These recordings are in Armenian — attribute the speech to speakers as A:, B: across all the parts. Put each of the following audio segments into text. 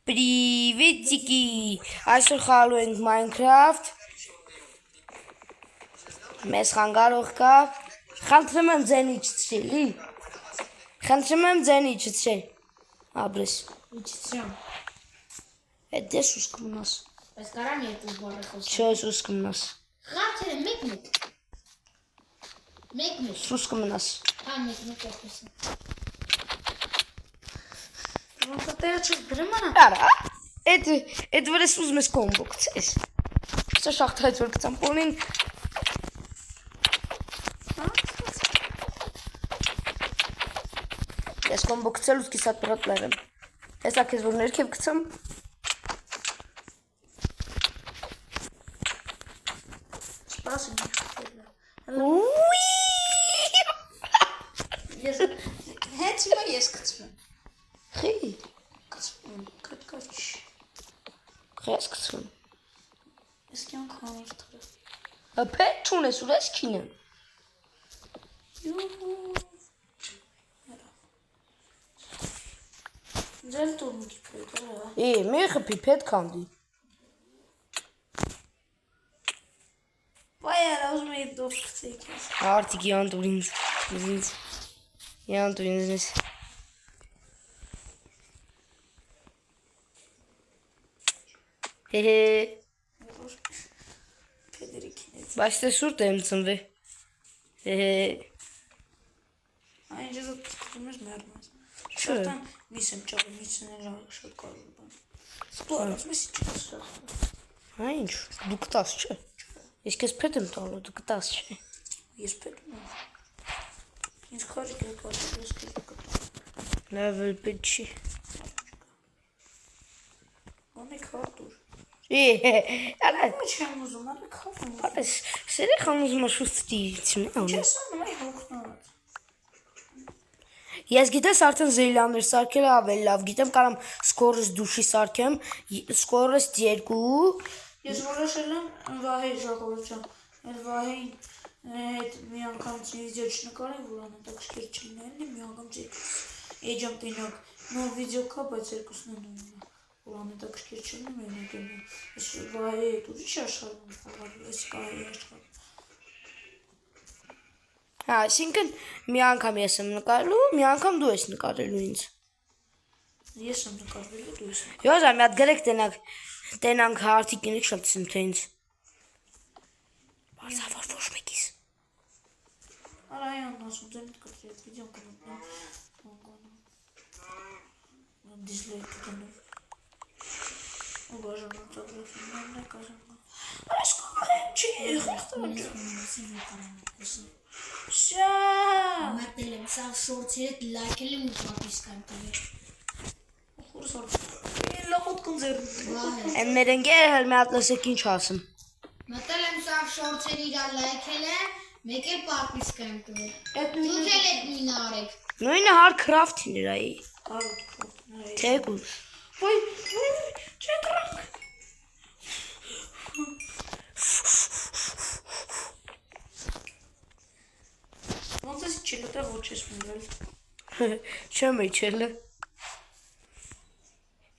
A: Պրիվետիկի, այսօր խաղալու ենք Minecraft, մեզ խանգարող կա, խնդրում եմ ձեն իջցրելի, ապրես, էդ ես ուս կմնաս,
B: Բայց կարամ երկու բառը խոսել։
A: չես ուս կմնաս,
B: Խաղթերը մեկ-մեկ։
A: ուս կմնաս,
B: Հա մեկ-մեկ խոսեմ։
C: Տերը չես գրում անա։
A: արա, էդ վրես ուզ մեզ կոմբո կցես, սա շաղթայց որ կցամ պոնին, ես կոմբո կցել ուս կիսատ պրոտ լեղեմ, ես ակ ես որ ներքև կցամ,
C: Հենց հիմա ես կծվում
A: խի,
C: կծվում, կտկաչ
A: խես կցում,
C: ես կյանք համար թրը
A: հպետ չունես ուր ես կինը,
C: ձել տուրմուքի պետ
A: մի խպի պետ կանդի,
C: Բայ արա ուզում էի դով կծեիք ես
A: արդիկ յանտուր ինձ, յանտուր ինձ ես,
C: Պեդերիքին էց
A: բայց տես ուրտ եմ ծնվե,
C: Այն ջեզով կծվում ես մերմ ես
A: Չէ։
C: Շորտան միս եմ ճաղը միսներ շատ կարում բան Դու արած միսի չկաս
A: հա ինչ, դու կտաս չէ, ես կեզ պետ եմ տալու, դու կտաս չէ,
C: Ես պետում եմ Ինձ քարիք է կատում, ես կեզ կտում
A: լավ էլ պետ չի,
C: Ոնի քարտուր
A: արա,
C: Ինչ եմ ուզում, արը քարում
A: արես, սեր է խանուզում աշուստի,
C: Չես անում այ հոգնած
A: ես գիտես արդեն զեյլաներ սարքել է ավելի լավ, գիտեմ կարամ սկորս դուշի սարքեմ, սկորս 2,
C: Ես որոշել եմ Վահեի ժողովրդյան, էլ Վահեին հետ մի անգամ վիդեո չնկարեմ, որ անհետաքրքիր չլինի, մի անգամ երկուս Էջամ տենակ, նոր վիդեո կա, բայց երկուսն են նույնն է, որ անհետաքրքիր չլինի, մենակ եմ ես Վահեի հետ ուրիշ աշխարհում խաղալու, ես Վահեի աշխարհում
A: հա, այսինքն մի անգամ ես եմ նկարելու, մի անգամ դու ես նկարելու ինձ,
C: Ես եմ նկարվելու, դու ես նկարվելու
A: Յոզա, մի հատ գրեք տենանք հարթիկ ինիք շլցիմ թե ինձ, բարզավոր ոչ մեկիս,
C: Արա այն ասում, ձեր մտքրի հետ վիդեոն կնոտնեմ, դիզլայք կդնեմ, ու բաժանան ծագրեֆիններն է կաժան Այս կողմ չի Շա
B: Մատել եմ, սա շորցերդ լայքել եմ ու պապիսկան տվել։
C: Խուրսոր լախոտ կնձեր
A: են մեր ընկերը հել մի հատ լսեք ինչ ասում,
B: Մատել եմ, սա շորցեր իրար լայքել է, մեկ էլ պապիսկան տվել։
C: Էդ
B: Դուք էլ էդ նույնը արեք։
A: նույնը հար քրավթին իրայի,
C: արոտ
A: թեգուս,
C: Ոյ, չէ տրակ Ոնց ես չելը տեղ ոչ ես մուրել
A: չեմ իչելը,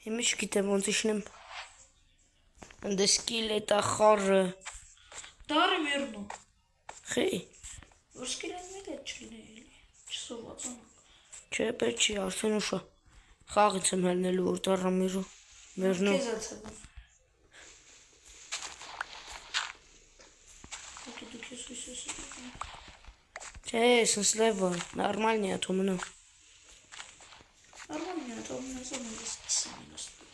A: հիմի չգիտեմ ոնց իշնեմ, ընդ սկիլետա խարը,
C: Դարը մերնու
A: խի,
C: Որ սկիլեն մեկ էտ չլինի էլի Չսոված անակ
A: չէ պետ չի արդեն ուշա, խաղից եմ հելնելու որ տարա միրու, մերնու,
C: Կեզ ացանում Ոտը դուք ես ույս ես
A: չէ, սնս լևը, նարմալն է ատո մնա,
C: Արման մի հատ ամենազան ես կիսան ասնում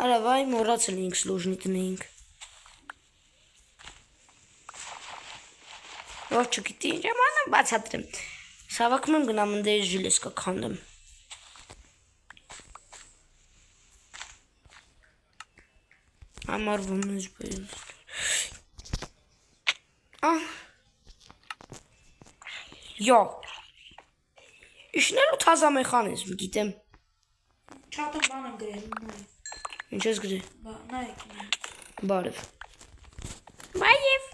A: արա վայ մորացել ինք սլուժնի տնեինք, որ չգիտի ինչ եմ անում բացատրեմ, սավակում եմ գնամ ընդերս ժիլեսկա կանդեմ, ամարվում ես բայыз, Յո, իշնելու թազա մեխանիզմ գիտեմ,
C: Չատում բան եմ գրել
A: ինչ ես գրի,
C: նայեք
A: բարև, բայև,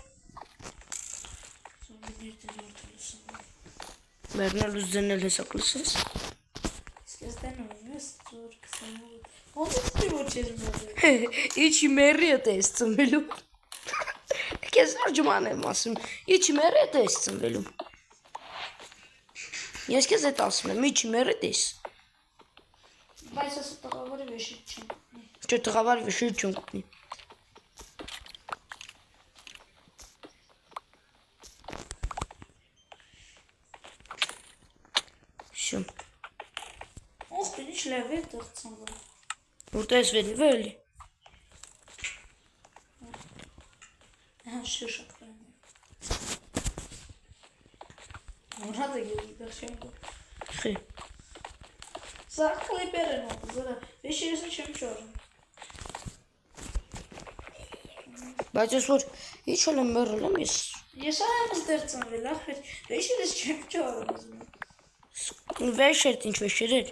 C: Զոմբիներ դեզորդ լսում
A: մերնալուս ձենել հեսակ լսես,
C: Իսկ Ես տենում եմ, ես ծոր 28։ Ոնց է ստի ոչ ես մոդել։
A: Իչի մերի է տես ծնվելու։ Քեզ ջման եմ ասում, իչի մերի է տես ծնվելու։ Ես քեզ էդ ասում եմ, իչի մերի տես։
C: Բայց ասը տղավարի վեշիտ չեմ կտնի։
A: Չէ, տղավարի վեշիտ չեմ կտնի։ Շում։
C: Ոնց բինիչ լև է տղծանվա։
A: Որտես վելի։
C: Հա շշակրան։ Որհատը գիտի չեմ կո։
A: Խի։
C: Սա կլիպեր են օգուզը, վեշիրեսը չեմ չորում։
A: Բայց ես որ իչել եմ մերել եմ ես։
C: Ես այլս դեր ծնվել, ախր վեշիրես չեմ չորում ուզում։
A: Վեշերտ ինչ վեշերեր։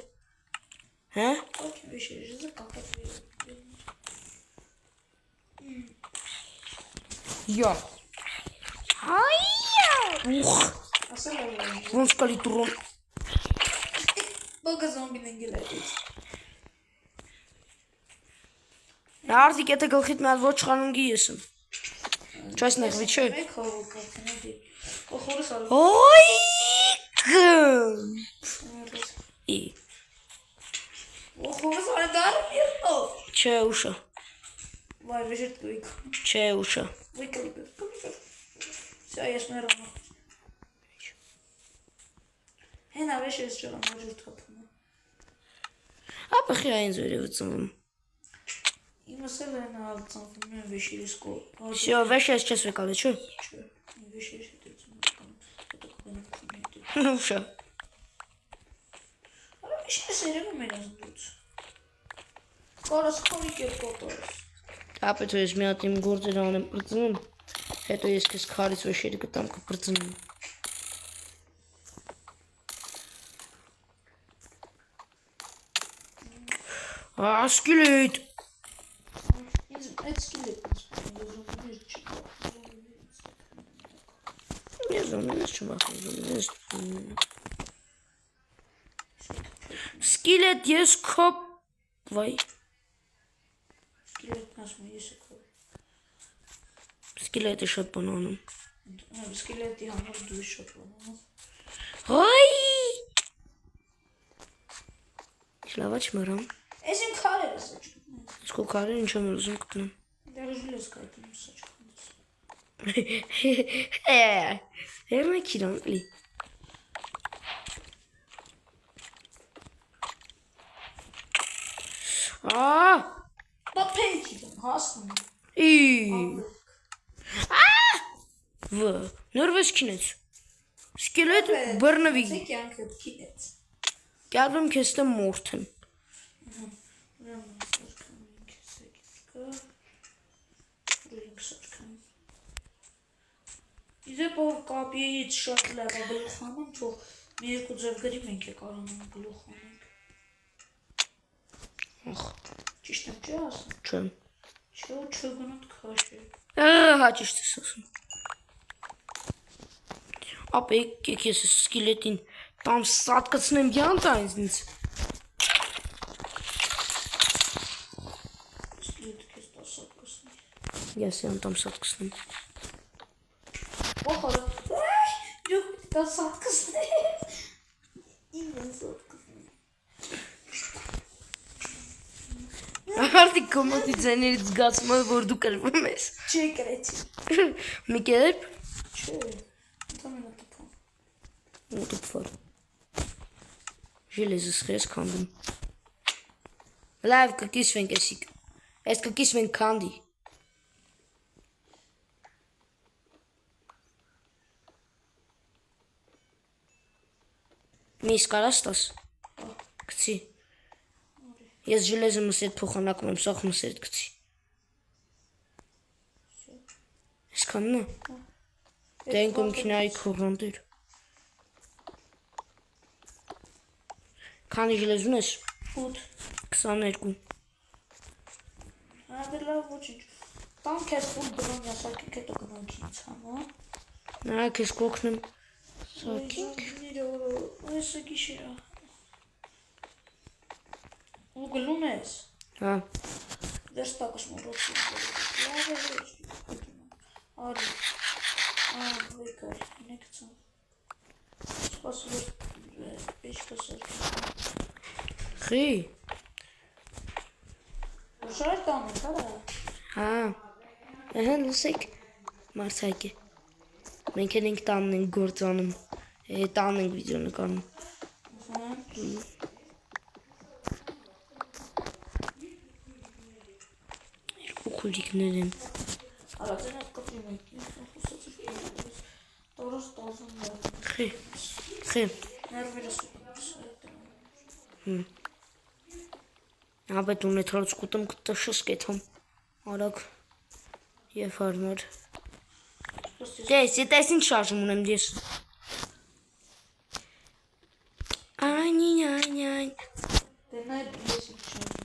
A: Հա։
C: Ոչ վեշիրեսը կապատ վեր։
A: Յա։ Հայա։ Ուխ։
C: Ասել եմ։
A: Ոնց կալի դրոն։
C: Բոգը զոմբին են գելայից։
A: Արդիկ եթե գլխիտ մի հատ ոչ խանունգի եսում։ Չայս նեղվի չէ։
C: Մեկ հողը կապնի։ Օխորս ալու։
A: Ոյ։ Ի։
C: Օխորս ալու դար միրտո։
A: Չէ ուշը։
C: Վայ վեշիտ կույք։
A: Չէ ուշը։
C: Ոյ կլիպեր։ Սա ես մերոմ։ Հենա վեշիրես չորում հաջորդ կապում։
A: Ապա խի այն զորևը ծնվում։
C: Իմս էլ են ալցանվում են վեշիրես կո։
A: Всё, վեշես չես վեկալը, չէ։
C: Չէ, վեշիրես հետ ծնում հետո կգնա։
A: Ուշը։
C: Արա վեշիրես երևում են ազդուց։ Կարաս խորի կերպոտորս։
A: Ապա თუ ես մի հատ իմ գործերը անեմ պրծնում, հետո ես քեզ քարից վեշերը գտամ կպրծնում։ Ասկիլիտ։
C: Ինձ այդ սկիլետ զոմբիներ չկա։
A: Ես զոմբիներ չմախում, Սկիլետ ես քոպ, վայ,
C: Սկիլետն ասում ես եկով։
A: սկիլետը շատ բան անում։
C: Սկիլետի համար դու շատ բանում։
A: Հայ։ Շլավա չմարամ։
C: Ես իմ քարերը սաճկում։
A: Սկո քարեր ինչ եմ ուզում գտնում։
C: Դեռ ժուլես կայտում սաճկում։
A: Երնա քիրան լի։
C: Բա փեջի դեմ հասնում։
A: Վ, նորվես քինեց։ Սկիլետ բռնվի։
C: Կյանքը քինեց։
A: Կյարվեմ քեզ տեմ մորթեմ։
C: Իզեպով կապիից շատ լավ է գլուխ անում, թող մի երկու ձև գրի մենք է կարանում գլուխ անենք։
A: Ախ,
C: Ճիշտ եմ չէ ասում։
A: չեմ։
C: Չէ, չգնոտ քաշ է։
A: Հա ճիշտ ես ասում։ Ապա եկեք ես սկիլետին տամ սատկացնեմ յանտա ինձ։
C: Սկիլետ քեզ տասակ կսնի։
A: Ես յանտամ սատկացնեմ։
C: Օխորը։ Դուք տասակ կսնի։ Ինձ սատկսնի։
A: Արդիկ կոմոտի ձեներից զգացում եմ, որ դու կրվում ես։
C: Չէ կրեցի։
A: Մի կերպ։
C: Չէ։ Ընդամենը տպում։
A: Ու տպվար։ Ժելեզս խես քանդում։ Լավ կկիսվենք էսիկ։ Ես կկիսվենք քանդի։ Միս կարաս տաս։ Կցի։ Ես ժելեզը մսետ փոխանակում եմ, սախ մսետ կցի։ Այսքանն է։ Դե ենք ումքինայի քողանտեր։ Քանի ժելեզ ունես։
C: 8
A: 22։
C: Դե լավ ոչինչ։ Տան քեզ ֆուլ դրոն ասակիկ հետո գնանք ինձ համա։
A: Նա քեզ կօգնեմ։ Սակինք։
C: Այսը գիշերա։ ու գլում ես։
A: Հա։
C: Վերստակս մորոցի։ Լավ է։ Արի։ Վեկար, նեկցա։ Սպասում պեչկա սարքին։
A: Խի։
C: Ուշար տանում, կարա։
A: Հա։ Ահա լսեք Մարսակի։ Մենք ենք տանն ենք գործանում։ Տանն ենք վիդեո նկարում։ Երկու խուլիկներ են։
C: Արածեն այդ կպրի մենք, խոսացի տորոս տազում դար։
A: Խի։
C: Ներվիրս
A: Ապետ ունեթարոց կուտում կտաշս կեթում։ Արագ և հարմար։ Տես ինչ շարժում ունեմ դես։ Այն։
C: Դե նա ես ինչ շարժում։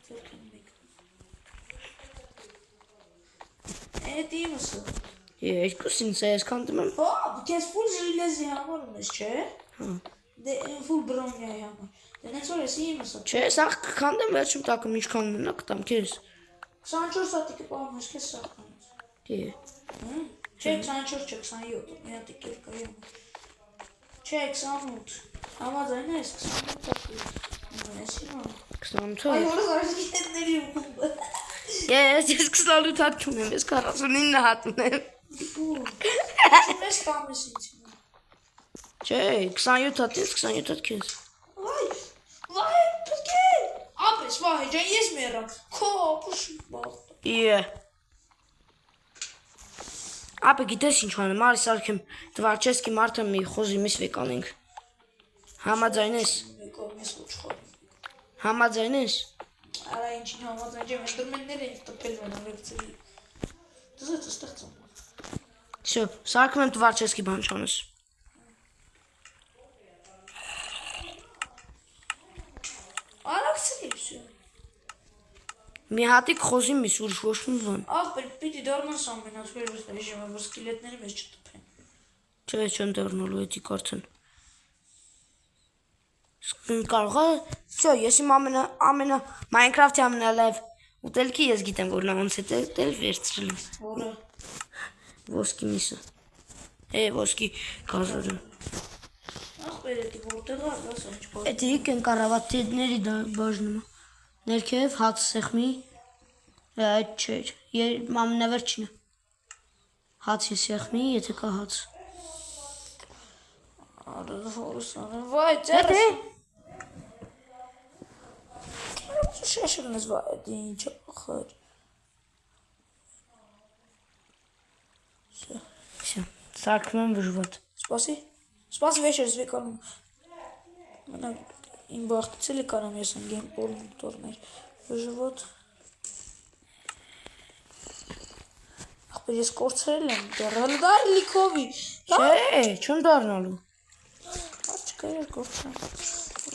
C: Ձերքին մեկ։ Էդ իմսը։
A: Երկուս ինձ է ես կանդում եմ։
C: Քեզ ֆուլ ժիլեզի համարում ես, չէ։
A: Հա։
C: Դե ֆուլ բրոնյայի համար։ Դե նենց որ ես իմսը։
A: Չէ, սաղ կանդեմ վերջում տակում ինչքան մնա կտամ քեզ։
C: 24 հատիկը պահում ես քեզ սախանից։
A: Դե։
C: Չէ, 24 չէ, 27, մի հատիկ էլ կա յոմ։ Չէ, 28, համաձայն ես 28 հատիկ։ Ես իմա։
A: 28
C: Այ որս արժի հետների ուղումբը։
A: Ես 28 հատ չունեմ, ես 49 հատ ունեմ։
C: Չում ես տամ ես ինձ իմա։
A: Չէ, 27 հատ ես, 27 հատ քեզ։
C: Վայ, պրկե։ Ապես, վայ, ջան, ես մերամ, քո ապուշ բաղթը։
A: Ապե գիտես ինչ անեմ, արի սարքեմ Դվարչեսկի մարդը մի խոզի միս վեկան ենք։ Համաձայն ես։
C: Մեկով ես ոչխարում։
A: Համաձայն ես։
C: Արա ինչին համաձայն ջեմ, դրմեններ են տպել վեն ավեկցելի։ Դուզ էտ ստեղծում։
A: Всё, սարքում եմ Դվարչեսկի բան չանես։
C: Արաքցելի всё։
A: Մի հատիկ խոզի միս ուրիշ ոչ մի բան։
C: Ախպեր, պիտի դառնաս ամենասվերս ռեժիմը, որ սկիլետները մեզ չտպեն։
A: Չէ, չեմ դառնալու էդի կարծեն։ Կարող է, всё, ես իմ ամենա Minecraft-ի ամենալավ ուտելքի ես գիտեմ, որ նա ոնց է դել վերցրել։
C: Որը։
A: Ոսկի միսը։ Ոսկի գազարը։
C: Ախպեր, էդի որտեղ ար, ասա ինչ բար։
A: Էդի կեն կարավատիդների բաժնումը։ Ներքև հաց սեղմի, այդ չէր, ամենավերջինը։ Հացի սեղմի, եթե կա հաց։
C: Արա, հորս անը, վայ, ծերս։ Շեշրն ես վայ, էդի ինչ ախր։
A: Всё, սարքում եմ վժվատ։
C: Սպասի վեշերս վեկանում։ Մենակ իմ բաղթից էլի կարամ ես ընգեմ պոլում տորներ։ Վժվոտ։ Ախպեր ես կործրել եմ, դեռ դա լիքովի։
A: Չէ, չեմ դառնալու։
C: Աչկա էր կործրեմ։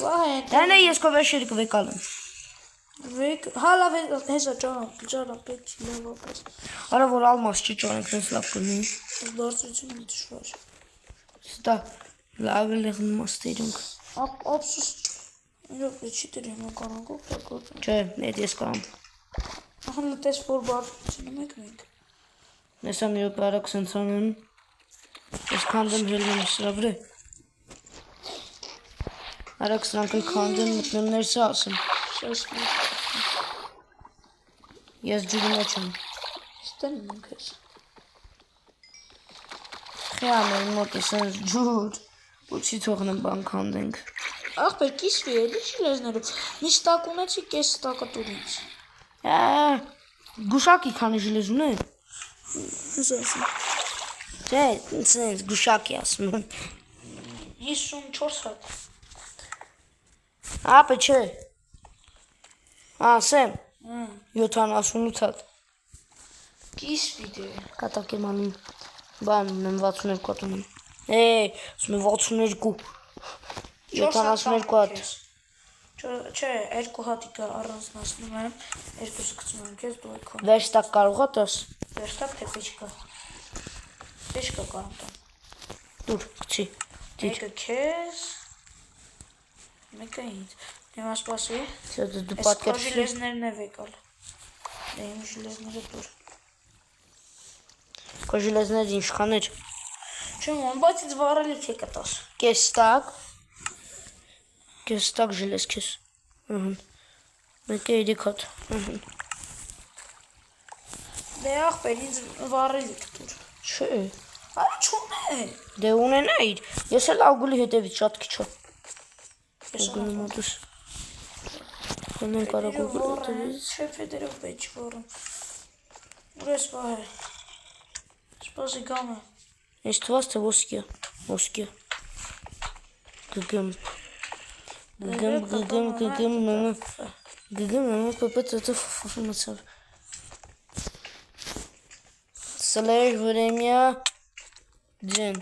C: Վայ,
A: Դանա ես քո վեշերը կվեկալեմ։
C: հալավ հեսա ճարան պետք չի լավ ապես։
A: Արա որ ալմաս չճանենք, նենց լավ կլինի։
C: Բարձրությունը դժվար։
A: Ստա լավ է լեղնում աստերունք։
C: Ապսուս իրոք չի դրի մականանք օգտագոտ։
A: Չէ, այդ ես կամ։
C: Ահա տես որ բարձրությունը մենք։
A: Նեսա մի օպարակ սենց անեմ։ Ես քանդեմ հելնում սրա վրա։ Արակ սրանք էլ քանդեմ մտնում ներսը ասեմ։ Ես ջուրի մեջ եմ։
C: Ստանում ենք ես։
A: Խիամ եմ մոտ է սենց ջուր, ու չի թողնեմ բան քանդենք։
C: Ախպեր կիսվի էլի չի լեզներով։ Մի ստակ ունեցի կես ստակը տուրից։
A: Գուշակի քանի ժլեզ ունե։
C: Հզասի։
A: Չէ, սենց գուշակի ասում եմ։
C: 54 հատ։
A: Ապե չէ։ Ասեմ, 78 հատ։
C: Կիսվի դե։
A: Կատակ եմ անում, բան ունեմ 62 հատ ունեմ։ Ասում եմ 62, 72 հատ։
C: Չէ, երկու հատիկը առանձնացնում եմ, երկուսը գցում եմ քեզ դու եք։
A: Վերստակ կարող է տես։
C: Վերստակ թե պեչկա։ Պեչկա կարամ տամ։
A: Դուր, գցի։
C: Մեկը քեզ, Մեկը ինձ։ Հիմա սպասի։
A: Սա դու
C: Այս քո
A: պատկերացրու։
C: ժիլեզներն է վեկալ։ Դե իմ ժիլեզները դուր։
A: Քո ժիլեզներ ինչքան էր։
C: Չեմ, բայց ինձ վառելիք է կտաս։
A: Կեստակ ժիլես քեզ։ Ահա։ Մեկը 3 հատ։ Ահա։
C: Դե ախպեր ինձ վառելիք դուր։
A: Չէ։
C: Արա չունե։
A: Դե ունենայիր։ Ես էլ ագուլի հետևից շատ քիչ եմ։
C: Ես
A: Ագուլի մոտս։ Ունեն կարող ագուլի հետևից։
C: Չէ, ֆեդերով պետք վառում։ Ուր ես վահե։ Սպասի գամը։
A: Ես թվաց թե ոսկե։ Գգմ պպծը ֆմացավ։ Slash vremya Jen.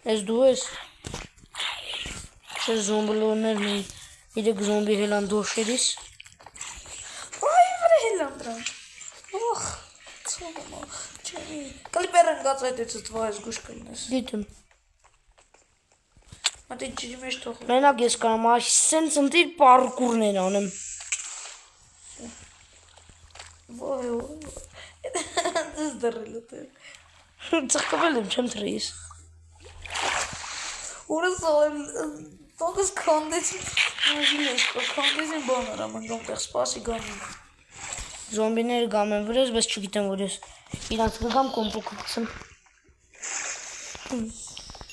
A: Ես դու ես։ Չէ զոմբլոներն են։ Իրեք զոմբի հելան դոշերիս։
C: Ոայ վրա հելանդրան։ Ոխ, ցոմա։ Չէ։ Կլիպերն գացայտեց твоյս գուշ կլնես։
A: Գիտեմ։
C: Մատի ջի մեջ թող։
A: Մենակ ես կարամ այ սենց ընտիր պարկուրներ անեմ։
C: Ոայ։ Դες դրել է։
A: Ծխկվել եմ, չեմ թրեիս։
C: Ուրը սոյ տոկս կոնդես։ Մաժիլես կոնդեսին բանարա մանգամ տեղ սպասի գամին։
A: Զոմբիները գամ են վրես, բայց չգիտեմ որ ես իրանց կգամ կոմպոկցեմ։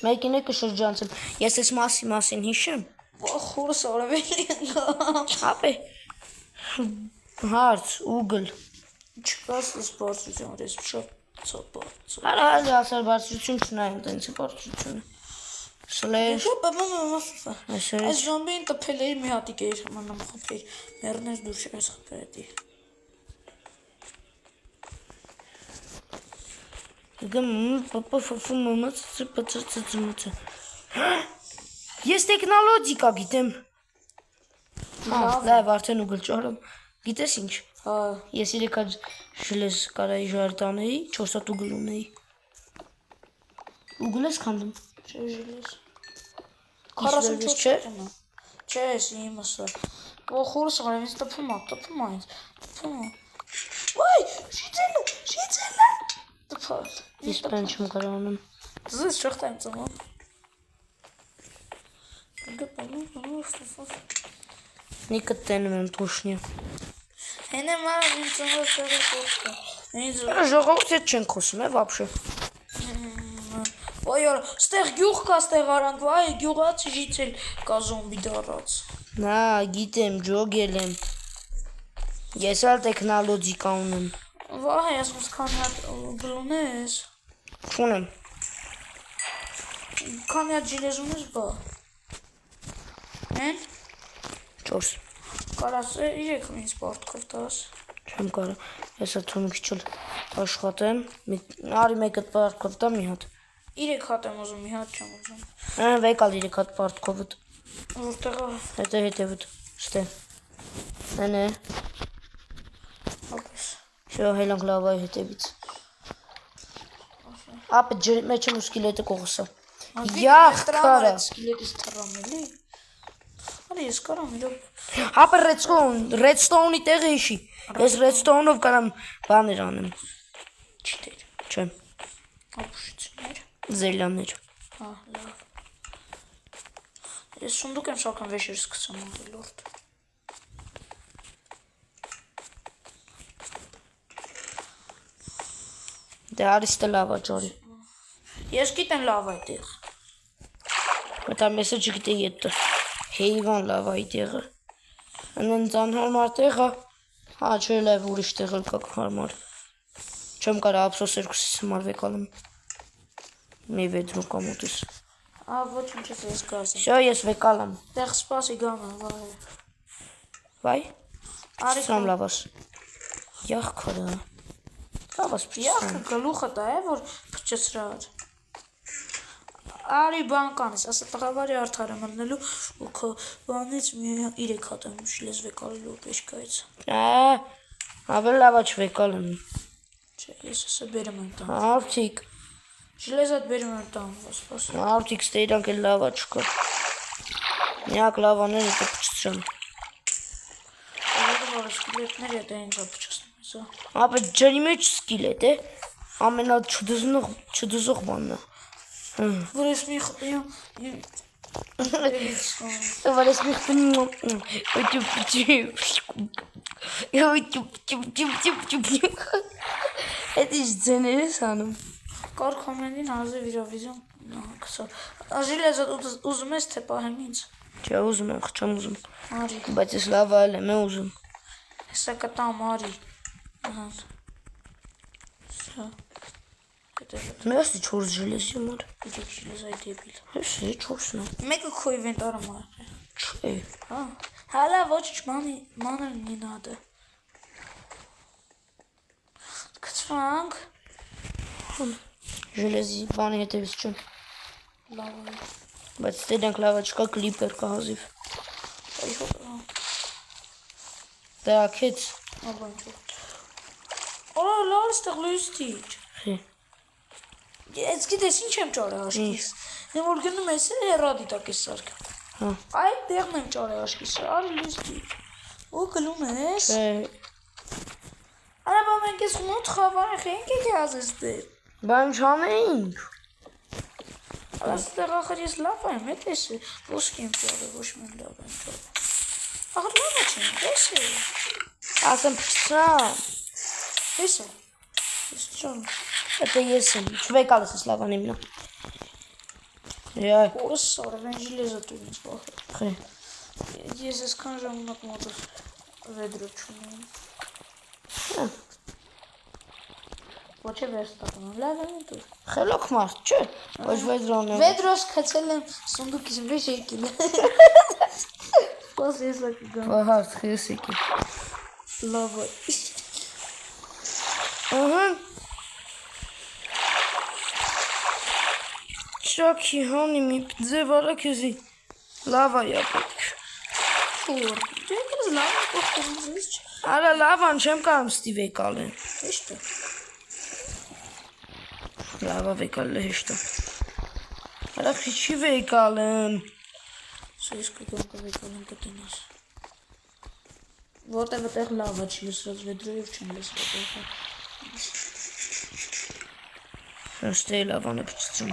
A: Մեկին է կշրջանցեմ։ Ես ես մասին հիշեմ։
C: Խորը սարավելի ընգամ։
A: Ապե։ Հարց, ուգլ։
C: Չկաս սպորտություն, ես շատ ծապարծ։
A: Արա ասար բարձրություն չնայեմ տենց բարձրությունը։ Slash
C: Այս զոմբին տպել էի մի հատիկ էի հմանամ խփեի։ Մեռներ դուրս ես խփեի։
A: Ես տեխնոլոգիկա գիտեմ։ Լավ, արդեն ուգլ ճարում։ Գիտես ինչ։
C: Հա,
A: Ես 3 հատ ժլես կարայի ժարտանեի, 4 հատ ուգլ ունեի։ Ուգլ ես քանդում։
C: չէ ժիլես։
A: 44 չէ։
C: Չէ, ես իմս։ Ո խորը սարավ ինձ տպում ինձ։ Ոայ, շիցելը։ Տպալ։
A: Ես բան չեմ կարող անեմ։
C: Զես շղթայմ ծամա։
A: Նիկը տենում եմ թոշնի։
C: Հենե մարը ինձ ծամա սարը կողքը։ Ինձ
A: Ժողովուրդ հետ չեն խոսում, վաբշե։
C: Ոյ, ստեղ գյուղ կա, ստեղ արանք, վայ, գյուղաց ժիցել կա զոմբի դարած։
A: Նա, գիտեմ, ջոգել եմ։ Ես ալ տեխնոլոգիկա ունեմ։
C: Վահ, ես քանի հատ գլուն ես։
A: Չունեմ։
C: Քանի հատ ժիլեզ ունես բա։ Հեն։
A: 4։
C: Կարաս 3 ինձ պարտքով տաս։
A: Չեմ կարող։ Ես աթում քիչ էլ աշխատեմ։ Արի մեկը պարտքով տա մի հատ։
C: 3 հատ եմ ուզում, մի հատ չեմ ուզում։
A: Վեկալ 3 հատ պարտքով։
C: Որտեղա։
A: Հետևդ։ Ստե։ Նե։
C: Ապես։
A: Շո հելանք լավայի հետևից։ Ապա մեջը մուսկիլետը կողսա։ Յախ կարա։
C: Սկիլետից թռամելի։ Արի ես կարամ իրոք։
A: Ապա Redstone-ի տեղը իշի։ Ես Redstone-ով կարամ բաներ անեմ։
C: Չտեր։
A: Չեմ։
C: Ապուշիցներ։
A: Զելյաններ։
C: Հա, լավ։ Ես սունդուկ եմ շական վեշեր սկսեմ անգել որդ։
A: Դե արիստը լավա ջորի։
C: Ես գիտեմ լավ այդեղ։
A: Մտա մեսը չգիտե ետը։ Հեյվան լավայի տեղը։ Անեն ծանհարմար տեղը։ Հա, չէ լավ ուրիշ տեղ էլ կա հարմար։ Չեմ կարա ափսոս երկուսից համար վեկալում։ Մի վեդրու կամոտիս։
C: Ոչինչ ես գազեմ։
A: Շո ես վեկալամ։
C: Տեղ սպասի գամը, վայ։
A: Վայ։
C: Արի
A: Սամ լավաս։ Յախ քորա։ Լավաս
C: Յախ
A: պրսան։
C: գլուխը դա է որ փչեցրած։ Արի բան կանես, ասա տղավարի արդար եմ մտնելու ու քո բանից մի 3 հատ եմ շլես վեկալելու պեշկայից։
A: Ավելի լավա չվեկալեմ։
C: Չէ, ես ասա բերեմ եմ տան։
A: Արդիկ։
C: Ժլեզատ բերեմ եմ տան, սպասի։
A: Արդիկ ստեյրանք էլ լավա չկա։ Միակ լավաները դե փչծրած բջջան։
C: Ալը սկիլետներ է դա ինձ ապչացնում է սա։
A: Ապա ջրի մեջ սկիլետ է։ Ամենա չդզող բանն է։
C: Որ ես մի խփիում
A: Վարես մի խփում։ Էդ ինչ ձեներ ես անում։
C: կար կոմենդին հազիվ իրավիզիոն կսա։ Աժիլեզ ուզում ես թե պահեմ ինձ։
A: Չէ, ուզում եմ, չեմ ուզում։
C: Արի,
A: Բայց ես լավ այլ եմ ուզում։
C: հեսա կտամ արի։ Ահա։ Սա։
A: Մեզ 4 ժելեզի մար։
C: Իդեք շիլես այ դեբիլ։
A: Ես 4-ն եմ։
C: Մեկը քո ինվենտարը մար։
A: Չէ։
C: Հա։ Հալա ոչ մանր не надо։ Կծվանք։
A: Ժելեզի բանի հետևից չեմ։
C: Լավ։
A: Բայց դրանք լավը չկա կլիպեր կա հազիվ։
C: Այ հո։
A: Դակեց։
C: Աբանջո։ Օ, լավ ստեղ լույսիչ։
A: Հի։
C: Ես գիտես ինչ եմ ճարը աշկիս։ Նեմ որ գնում ես ռադի տակես սարք։
A: Հա։
C: Այդ տեղն եմ ճարը աշկիս, արի լույսիչ։ Ու գնում ես։
A: Չէ։
C: Արա բա մենք ես մոտ խավարը խենք եք ազես դեր։
A: Բան չանեինք։
C: Աստեղ ախր ես լավ եմ, հետ ես ոսկի եմ ճարը, ոչ մեն լավ եմ ճարը։ Ախր լավ չեմ, ես է։
A: Ասեմ փչցրամ։
C: Ես է։ Ես ճարը։
A: Դա ես եմ, չվեկալ ես լավան իմնա։ Եայ։
C: Ოს սարվեն ժիլեզը դու ինձ բախը։
A: Խի։
C: Ես այսքան ժամանակ մոտով վեդրո չունեմ։ Ոչ է վերստակում, լավ եմ դու։
A: Խելոք մարդ, չէ։ Ոչ վեդրոն է։
C: Վեդրոս քցել եմ սունդուկից մեջ եկին։ Ո՞ս ես ակգամ։
A: Ահա, խեսիկի։
C: Լավ է։
A: Ահա։ Շոքի հանի մի ձև արա քեզի։ Լավ է յապիկ։
C: Ֆոր։ Դու ես լավ կողքից։
A: Արա լավան չեմ կարող ստի վեկալեն։
C: Հեշտ է։
A: Լավա վեկալը հեշտ է։ Արա քիչի վեկալեն։
C: Սես կգամ կվեկալեն կտենաս։ Որտեղ այդտեղ լավ է չի լսված վեդրոյով չեմ լսված։
A: Ըստե լավան է փչծում։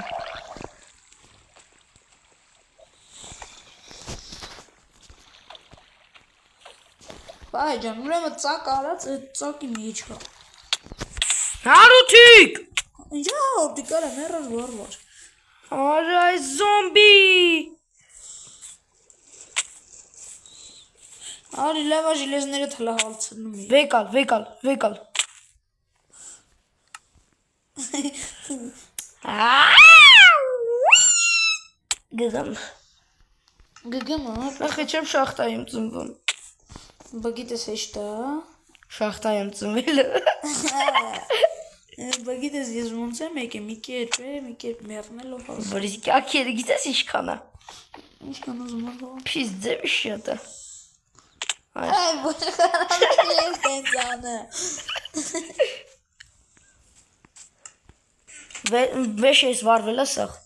C: Բայ ջան, ուրեմն ծակ արած այդ ծակի մեջ կա։
A: Հարութիկ։
C: Ինչա հորդի կարա մեռած վարվար։
A: Արա զոմբի։
C: Արի լավա ժիլեզները թլա հալցնում է։
A: Վեկալ։ Գզամ։
C: Գգեմ,
A: Նախ չեմ շախտայում ծնվում։
C: բա գիտես հեշտ է։
A: Շախտայում ծնվել։
C: Բա գիտես ես ոնց եմ եկել, մի կերպ մեռնելով հաս։
A: Բայց կակերը գիտես ինչքան է։
C: Ինչքան ուզում եմ։
A: Փիս ձևի շատ է։
C: Այ ոչ խանալի ես տենցանը։
A: Վեշ ես վարվել է սաղ։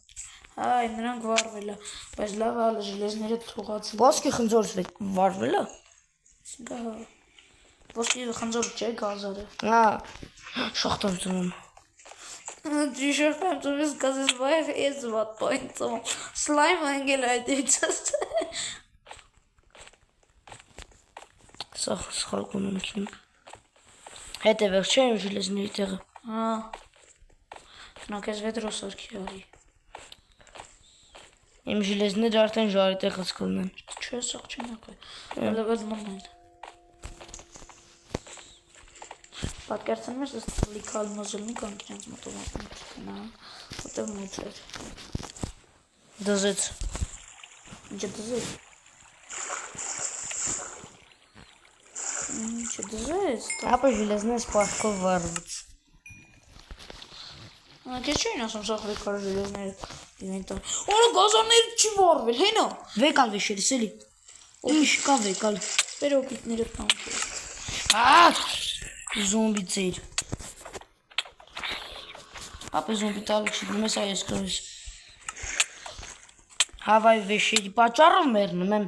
C: Այ նրանք վարվել է, բայց լավ է ժիլեզները թողացել։
A: Ոսկի խնձորս վարվել է։
C: Գա։ Ոսկի խնձոր չէ գազարը։
A: Հա, շախտամ ծնում։
C: Դու շփեմ դուրս գազես վայ ես վատ պոինտում։ Սլայմ անգել այդ իցս։
A: Սաղ սխալ կոնոմքին։ Հետ է վերջ չէ իմ ժիլեզների տեղը։
C: Հա։ Տնակ ես վեդրոս արքի արի։
A: Իմ ժիլեզները արդեն ժարի տեղից կլնեն։
C: Չէ, սաղ չենակ է։ Լավալ մոմեն։ Պատկերցնում ես այս լիքալ նոզելնի կամ իրենց մոտով նա որտեղ մոտ էր։
A: Դզեց։
C: Ինչ դզեց։ Ինչ դզեց։
A: Ապա ժիլեզներս պարքով վարվեց։
C: Քեզ չէին ասում սաղ վեկար ժիլեզները ինվենտար։ Օրա գազարները չի վարվել, հենա։
A: Վեկալ վեշերս էլի։ Ինչ կա վեկալ։
C: Սպերոկիտները տանք։
A: Զոմբի ծեր։ Ապա զոմբի տալը չի դիմես այ ես կրես։ Հավայ վեշերի պաճառով մերնում եմ։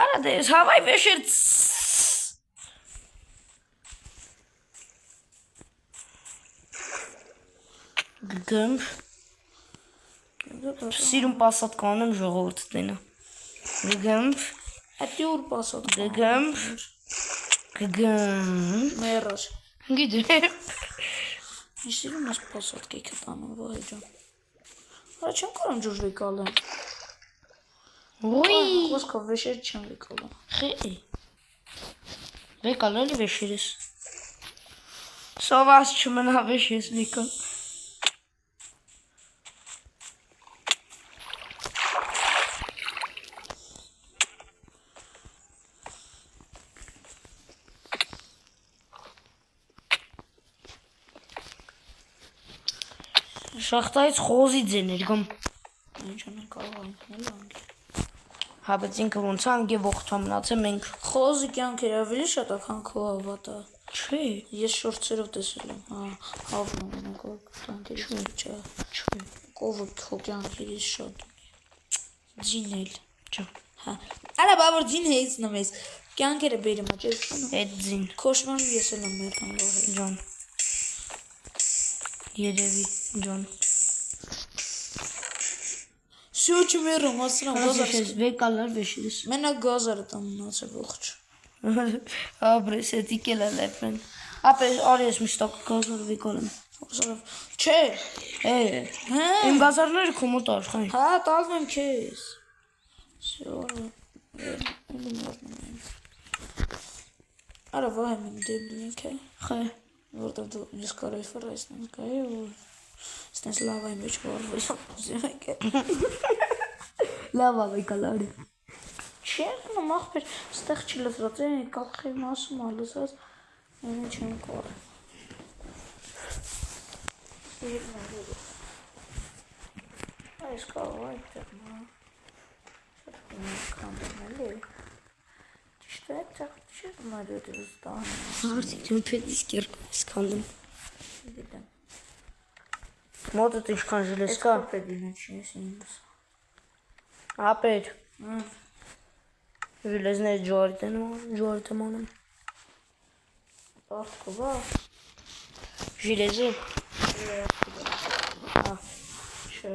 A: Արա դες հավայ վեշեր Գգմբ Սիրում պասատ կանեմ ժողորդ տենը Գգմբ
C: Հետի ուր պասոտ
A: Գգմբ Գգմբ
C: մերար
A: Գիդեմ
C: Իսիրում ես պասոտ կեքը տանում վահի ջան Արա չեմ կարամ ջուր վեկալեմ
A: Ոյ
C: Խոսքով վեշեր չեմ վեկալեմ
A: Խի Վեկալ էլի վեշերես Սովաս չմնա վեշես վեկալ Շախտայից խոզի ձեներ գմ
C: Ինչ անեն կարող այնքնել անգել
A: Հա բայց ինքը ոնց անգե ողջա մնացե մենք
C: Խոզի կյանքեր ավելի շատ ական քո հավատա
A: Չէ
C: Ես շորցերով տեսել եմ հա հավնում եմ կյանքերից չէ Կովը քո կյանքերից շատ Ձին էլ
A: Չէ
C: հա Արա բաբոր ձին հեից նմես կյանքերը բերում աճես
A: Էդ ձին
C: Քոշման ես էլ եմ մերան վահի
A: Ջան Երևի ջան
C: Всё չմերում ասրամ
A: Վեշես վեկալար վեշերես
C: Մենակ գազարը տամ մնացել ողջ
A: Աբրես էտիկ էլ լեպեն Ապես արի ես միշտակ գազար վեկալեմ
C: Չէ
A: Հա Իմ գազարները քո մոտ աշխայն
C: Հա տալվում եմ քեզ Всё Արա վահի մեն դեպի ենք է
A: Խե
C: Որտեղ դու ես կարոյ ֆրայսն կայի ու ստենց լավայի մեջ վարվես ուզում եք
A: Լավ վեկալարի
C: Չի եղնում աղբեր ստեղ չի լսրած է կախի մասում ալսած Ենի չեմ կոր Այս կարող այդտեղ նա Շատ կանդում էլի Ճիշտ է այդտեղ չի մարյոտ է ստահանում
A: Հարցիկ ջան պետք կերկես կանդում
C: Գիտեմ
A: Մոտդ ինչքան ժլես կա
C: Պետին է չի ես ինձ
A: Ապեր Ժլեզներ ջորդ եմ անում
C: Աղկո բա
A: Ժիլեզը
C: Չէ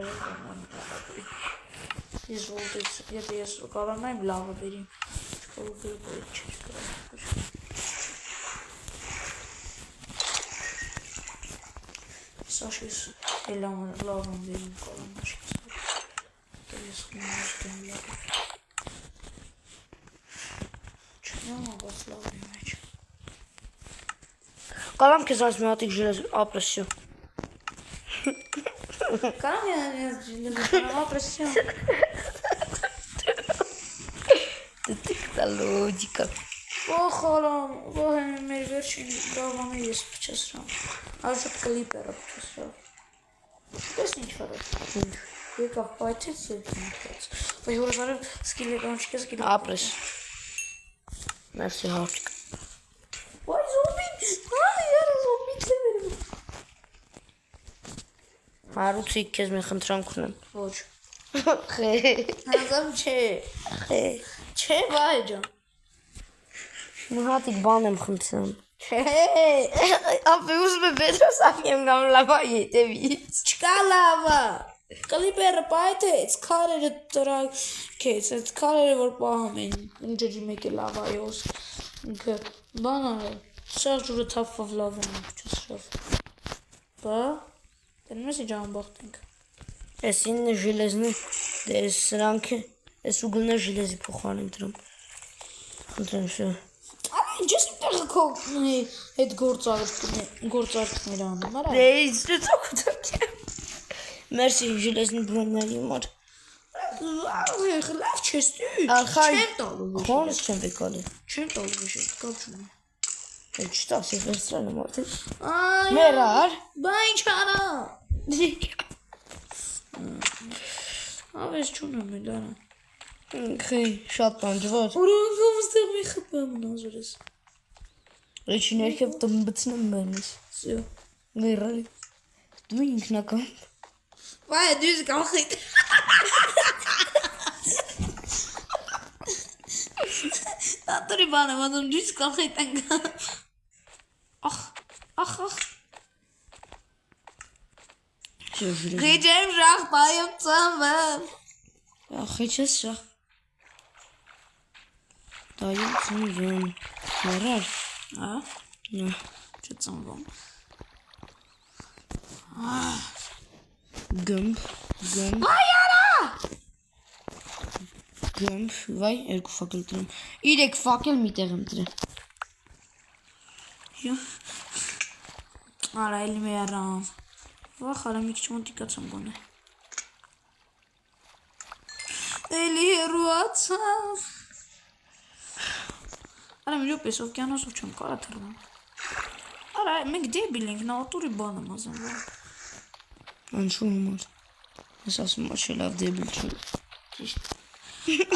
C: Ես ոլտից եթե ես կարանայմ լավը բերիմ Չկալու բերի չեր կարան Սաշիս էլամը լավն բերիմ կարան աշկես Ես խնամուս դեմ լավ Չնյամ աղաց լավի մեջ
A: Կարամ քեզ այս մի հատիկ ժլեզ ապրեսյո
C: Կարամ ես ջիլում ապրեսյոն
A: Դտիկ դա լոջիկա
C: Ոխարամ, վահեմ մեր վերջին դավանը ես պչեսրամ Աշոտ կլիպերը պչեսրամ Պես ինչ վարը Եկավ պայթեց և դիմքեց Բայց որս արև սկիլի կանչկես սկիլի
A: Ապրես Մերսի հարցիկ
C: Վայ զոմբին, յարը զոմբին թե վերում
A: Հարուցիկ քեզ մի խնդրանք ունեմ
C: Ոչ
A: Խե
C: Հազամ չէ
A: Խե
C: Չէ վահե ջան
A: Մի հատիկ բան եմ խնդրում
C: Չէ
A: Ապե ուզում է Պետրոս ակեմ գամ լավա ետևից
C: Չկա լավա Կլիպերը պայթեց, քարերը տրակեց, այդ քարերը որ պահում են ջրի մեկ է լավայոս ինքը բան արել, սաղ ջուրը թափվավ լավում չսրավ Բա, տենում ես իջան բաղթենք
A: Ես ինը ժիլեզնի դես սրանք է Ես ուգլնը ժիլեզի փոխան եմ տրում Խնդրեմ շը
C: Արա ինչ ես իմ տեղը քո հետ գործարքներ անում, արա
A: Դեից դուք դուք Մերսի ժիլեզնի բրոնների մար
C: Լավ չես դու,
A: Ախայ
C: չեն տալու
A: Խոնս չեմ վեկալի
C: Չեն տալու վիշետ, կապ չունի
A: Չտաս ես վերցրան եմ արդեն
C: Այ,
A: Մերար
C: բա ինչ արա Ավես չունեմ էլ արա
A: Խի շատ տանջվար
C: Ուրանքով ստեղ մի խպեմ նազորես
A: Էչի ներքև տմբցնեմ մենիս
C: Սյո
A: Մերարի Դու ինքնական
C: Վայ դյուզ կանխիտ Դատորի բան եմ ադում դույս կախետ ենք։ Ախ։ Գիջեմ ժախ պայում ծամվեմ։
A: Ախի չես շախ։ Դայում ծնվում։ Մերար։
C: Հա։
A: Նա։
C: Չծնվում։
A: Գմբ։
C: Այարա։
A: Գմբ, վայ, 2 ֆակել տրեմ։ 3 ֆակել մի տեղ եմ տրեմ։
C: Արա էլի մերան։ Վախ, արա մի քիչ մոտիկացամ գոնե։ Էլի հեռուացավ։ Արա մի րոպե օվկիանոսով չեմ կարա թռնեմ։ Արա մենք դեբիլ ենք, նա օտուրի բան եմ ասում։
A: Անչու համար։ Ես ասում եմ չէ լավ դեբիլ չէ։
C: Ճիշտ։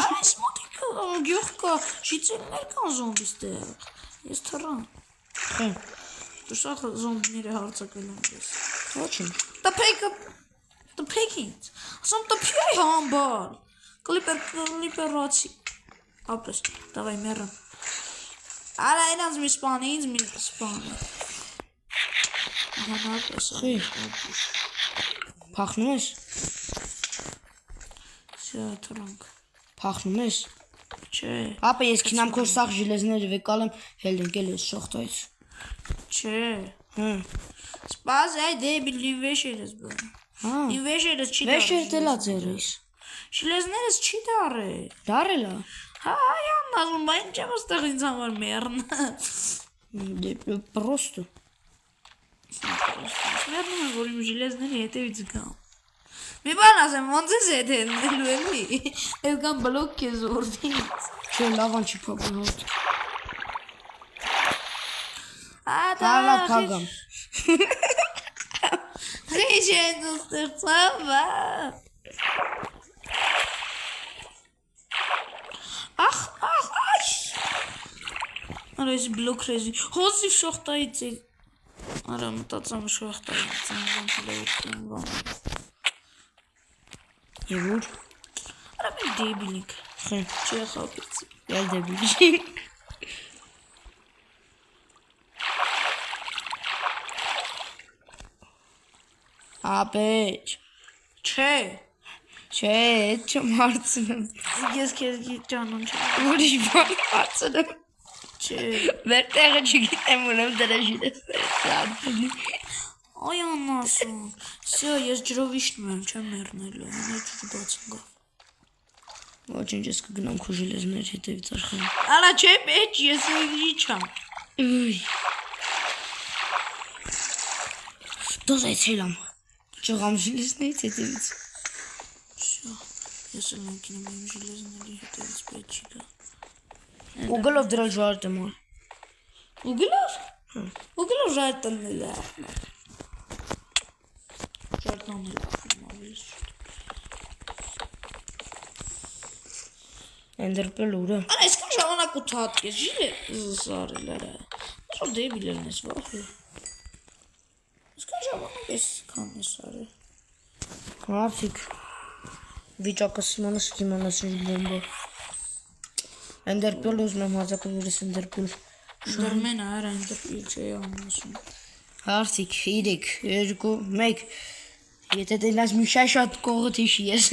C: Արա մոտիկա գյուղ կա, շիցելներ կան զոմբիս տեղ։ Ես թռան։
A: Խե։
C: Դու սա զոմբիները հարցակել եմ ես։
A: Ոչ եմ։
C: Տպեքինց։ Ասում տպյայ համբար։ Կլիպերացի։ Ապրես, դավայ մերան։ Արա այնած մի սպանի, ինձ մի սպանի։ Ահա նարպես
A: Խի։ Փախնում ես։
C: Սյա թրանք։
A: Փախնում ես։
C: Չէ,
A: Ապա ես քինամ քո սաղ ժիլեզները վեկալ եմ հելնկել ես շողտայից։
C: չէ։
A: Հա։
C: Սպազ այ դեբիլին վեշերս բա։
A: Հա։
C: Ին վեշերս չի
A: Վեշեր դելա ձերից։
C: Շիլեզներս չի դարե։
A: Դարելա։
C: Հա, այան ասում, բա ինչ եմ ստեղ ինձ համար մերն։
A: Պրոստը։
C: Մերնում եմ, որ իմ ժիլեզների հետևից գամ։ Մի բան ասեմ, ոնց ես հետ հելնելու էլի։ Էլ կամ բլոկ կեզ որդից։
A: Չէ, լավան չի փակում հոտ։
C: Ատա,
A: փագամ։
C: Խիչ են ստեղծավ, բա։ Ախ, այ։ Արա ես բլոկ ռեզի, հոսիվ շողտայից է։ Արա մտածամ շողտայից, ծանվում լեվտին բան։
A: Եվ ուր։
C: Արա մենք դեբիլինք,
A: Խե։
C: չի խապեցի։
A: Էլ դեբիլ։ Ապեջ։
C: Չէ,
A: Չէ, չեմ հարցնում։
C: ես քեզ ջանում չեմ։
A: Ուրիշ բան հարցնում։
C: Չէ,
A: Մեր տեղը չգիտեմ ունեմ դրա ժիլեզները։
C: այան ասում, սյա ես ջրով իշտնում եմ, չեմ մերնելու, հենա ջուրը բացում գավ։
A: Ոչինչ ես կգնամ քո ժիլեզների հետևից արխամ։
C: Արա չէ, մեջ ես էլի չամ։
A: Ուй։ Դոզ այցելամ։ Ճղամ ժիլեզներից հետևից։
C: Սյա, ես էլ մենքին եմ իմ ժիլեզների հետևից պետ չի գա։
A: Ուգլով դրալ ժարտ եմ ար։
C: Ուգլով? Ուգլով ժայտ տննել է։ Ժայտ տննել է, ավելիս չուտ։
A: Էնդրպել ուրը։
C: Արա, եսկան ժամանակ ու թատ կես, ժիլեզ արել արա։ Ասո դեբիլ են ես, վախի։ Եսկան ժամանակ ես կան ես արել։
A: Հարցիկ։ Վիճակը սիմանս կիմանս ինչ բոմբա։ Էնդրպել ուզում եմ հազակով ուրս էնդրպել։
C: Դրմեն արա ընդրպիլ չէ ամուսում։
A: Հարցիկ, 3, 2, 1։ Եթե դենաս մի շատ կողը թիշի ես։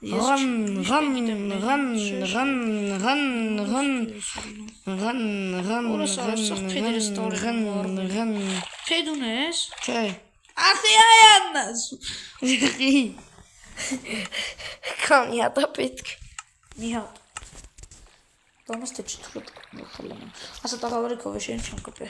A: Ռան։
C: Փեդուն ես։
A: Չէ։
C: Ախի այան ասում։
A: Քանի հատա պետք։
C: Մի հատ։ Տոնս թե չթրուտ խլում։ Ասա տաղավարի կովեշեն չեմ կպե։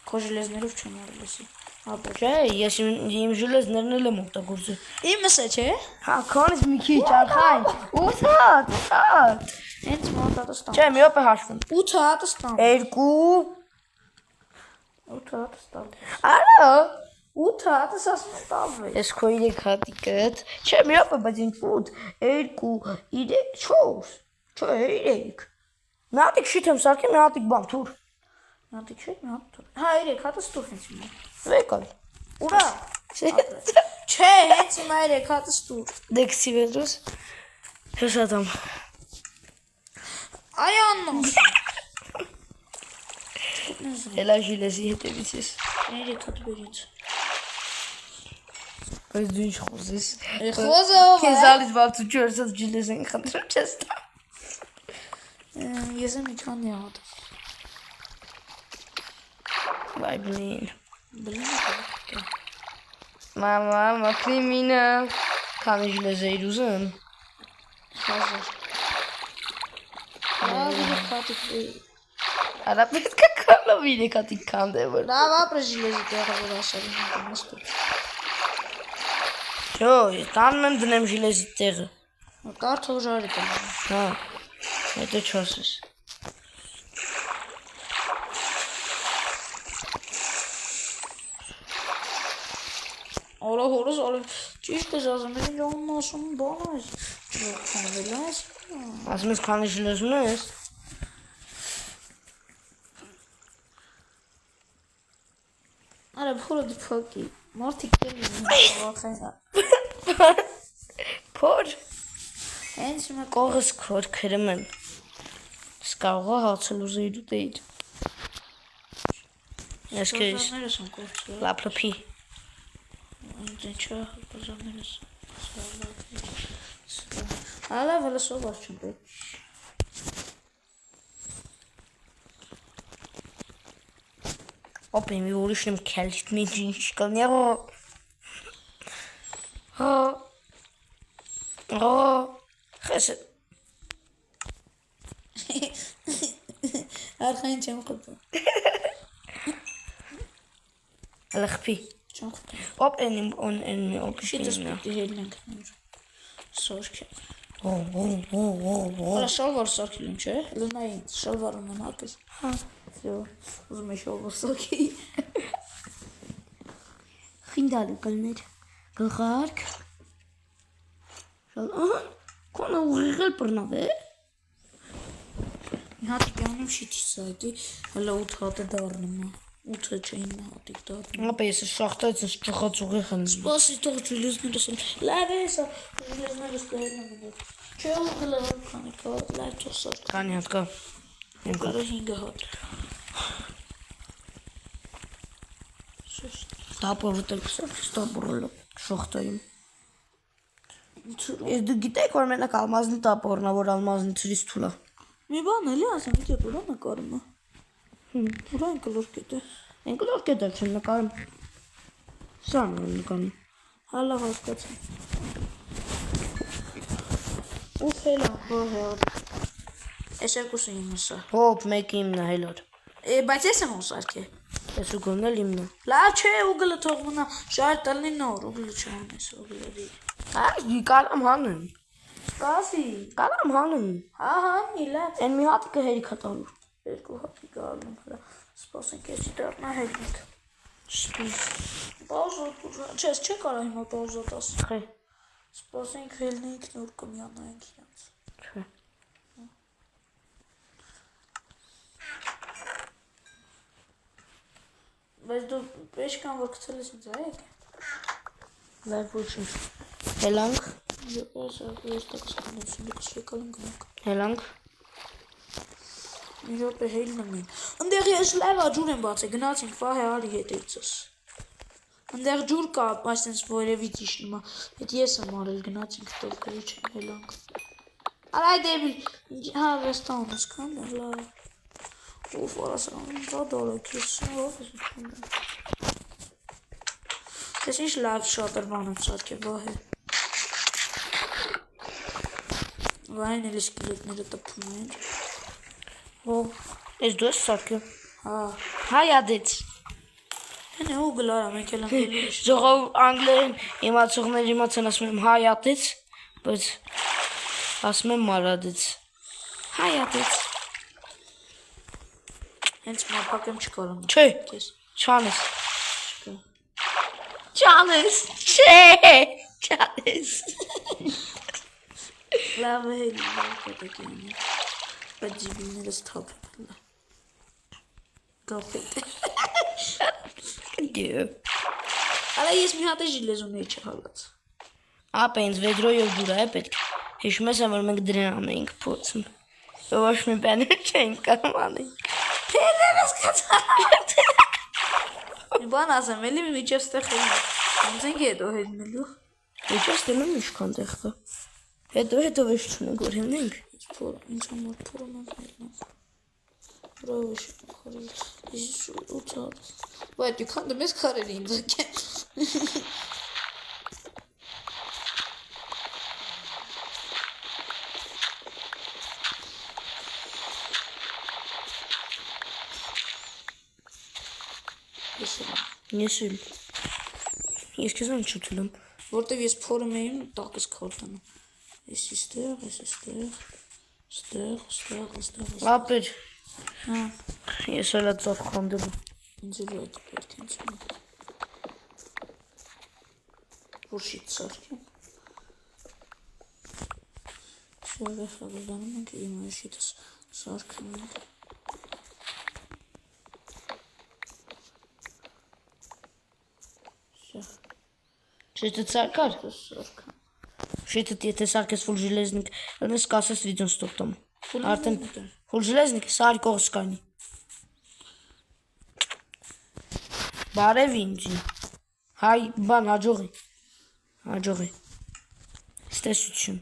C: Քո ժիլեզներով չեմ արել եսի։ Ապա
A: Չէ, ես իմ ժիլեզներն էլ եմ օգտագործել։
C: իմս է չէ։
A: Հա, քանից մի քիչ արխայն։ 8 հատ։
C: Հենց մոտատը ստամ։
A: Չէ, մի օպե հաշվում։
C: 8 հատը ստամ։
A: 2
C: 8 հատը ստամ։
A: Արա
C: 8 հատը ասում ստավ է։
A: Ես քո 3 հատիկդ Չէ, մի օպե, բայց ինձ 8 2 3 4 Չէ, 3 Մի հատիկ շիթ եմ սարքել, մի հատիկ բան, թուր
C: Հատի չէ, մի հատ թող։ Հա 3 հատը ստուր հենց իմ։
A: Վեկալ
C: Ուրա։ Չէ, հենց իմ 3 հատը ստուր։
A: Դեքսի վերուս Հեսատամ
C: Ay anlamsın.
A: Hela jilesi հետևից ես։
C: Nereye katı birinci?
A: Բայց դու ինչ խոսես։
C: Խոսով
A: Քեզ ալից բացու չորսած ջիլես են խնդրում չես տա։
C: Yazım ikon yağdı.
A: Վայ բլին։
C: Bilmiyorum.
A: Մամա, մակրիմինը։ Քանի ջիլես էիր ուզում։
C: Hazır. Ya bir katık değil.
A: Արա պետք է կալով իրեք ատիկ կանդևոր։
C: Да, вопрос железит, я хочу рассказать.
A: Yo, տանում եմ դնեմ ջիլեսի տեղը։
C: Карту жарит.
A: Հա։ Հետո չասես։
C: Ola horus ola. Çişte yazım benim ondan sonra bana. Çok kandelas.
A: Ասում ես քանի ջիլես ունես։
C: Ara pura di poki. Martik gelmiyor. Bakayım.
A: Փոր։
C: En şimdi
A: Կողս քոր քրում եմ։ Սկաղա հացել ուզեի դու դեիր։ Ես քեզ
C: neresi korkuyor?
A: լապլոփի։
C: Nічого, пожалуйста. Але велосо бачу.
A: Опа, ми ուրիշն եմ քալիտ մի ինչ կլնի։ Հա։ Խես
C: Arkayın çam kutu.
A: լխփի։
C: Çam kutu.
A: Օպ են օպ
C: Şimdi spikti helden kanır. Sorki.
A: Օ։
C: Ala şal var sorkilim çe. Lunay şal var onun atız. Ha. Все. Uzun şal var sorki.
A: Խինդալը կլներ։ Գլխարկ։ Շալ, ահա, կոնը ուղիղել բռնավ է։
C: Հատիկ անում շիթի սայդի, հələ 8 հատ է դառնում։ 8-ը չէին հատիկ դառնում։
A: Ապա ես շախտայց ես ճխած ուղիղ եմ։
C: Սպասի թող ջիլիզները սել։ Լավ է սա, ջիլիզները ստեղնում են։ Չէ ուղղել քանի կա, լավ չսոր։
A: Քանի հատ կա։ Իմ կա։
C: Կարո 5 հատ։ Սուս։
A: Տապորտել ստապորոլը շախտայում։ Ես դու գիտեք որ մենակ ալմազնի տապորնա որ ալմազնի ցրից թուլա։
C: Մի բան էլի ասեմ, դե դուրա նկարում է։ Դուրա կլոր կետը։
A: Ինքնով կետել չեմ նկարում։ Սան եմ նկարում։
C: Հալա հասկացա։ Ու ֆելա, բոհեր։ Էս երկուսը իմն սա։
A: Հոպ, մեկը իմն է հելոր։
C: Բայց ես եմ ուսարկե։
A: Ես ու գոնել իմն է։
C: Լավ չէ, ուգլը թող մնա, շար տալնի նոր, ուգլը չանես, ուգլը դի։
A: Այ կարամ հանեմ։
C: Սպասի։
A: Կարամ հանեմ։
C: Հա, լավ։
A: Այն մի հատ կհերի կտալու։
C: Երկու հատի գալում հələ։ Սպասենք ես դառնա հետնիկ։
A: Սպիս։
C: Պաուզա, չես չէ կարա հիմա պաուզա տաս։
A: Չէ։
C: Սպասենք հելնիկ նոր կմիանայինք իրենց։
A: Չէ։
C: Բայց դու պեշկան որ գցել ես ինձ այեք։
A: Լավ ոչինչ։ Հելանք։
C: Ես տակսկանություն դեպսվեկալն գնանք։
A: Հելանք։
C: Մի րոպե հելնում են։ Ընդեղ ես լավ աջուր եմ բացել, գնացինք վահե արի հետևցս։ Ընդեղ ջուր կա, այսինքն որևից իշնումա։ Այդ ես եմ արել գնացինք տով գրի չեմ հելանք։ Արայ դեբիլ, հա վեստանս կան, լավ։ Ով արասան, դա դոլակ ես ով Ես ինչ լավ շատ բան եմ սարքել վահե։ Վահեն էլ սկիլետները տպում են։
A: Ո։ Ես դու ես սարքել։
C: Հա։
A: Հայադից։
C: Հենե ու գլարա մենք էլ անգլերեն։
A: Ժողով անգլերեն իմացողներ իմացան ասում եմ հայատից, բայց ասում եմ մարադից։ Հայատից։
C: Հենց մապակեմ չկարում։
A: Չէ,
C: Կես։
A: չանես։
C: Չկա։
A: Չանես։ Չէ, չանես։
C: Լավ է լավ պետքին։ Բայց ջիբիները ստապ է։ Գոֆետ։
A: Դե։
C: Արա ես մի հատ ժիլեզուն էի չհալած։
A: Ապա ինձ վեդրոյով ջուր է պետք։ Հիշում ես որ մենք դրան անեինք փոցում։ Ոչ մի բան չեմ կարող անել։
C: Թերևս կացա։ Մի բան ասեմ, էլի միջև ստեղ էլի։ Ոնց ենք հետո հետնելու։
A: Ինչպես դնում ինչքան տեղ կա։ Հետո վեշ չունենք որ հիմնենք։
C: Ինչ համար փորոմանք մտնած։ Բրավո շփոթել։ Իսկ 800։ Բայց դու քան դες քարերի ինձ եք։
A: Ես էլ։ Ես քեզան չուտելեմ։
C: Որտեվ ես փորում եմ տակս քարտանում։ Ես ստեղ։
A: Ապեր։
C: Հա։
A: Ես էլ ծով խանդելու։
C: Ինձ էլ այդ պետք է ինձ։ Որշիտ սարքեմ։ Շարը խաղանում ենք իմ շիտս սարքում ենք։
A: Շիտը ցարկար։
C: Սարքամ։
A: Շիտը եթե սարքես full железник, ելնես կասես վիդեոն ստոպ տամ։ Արդեն full железник սարկող սկանի։ Բարև ինձի։ Հայ բան հաջողի։ Ստեսություն։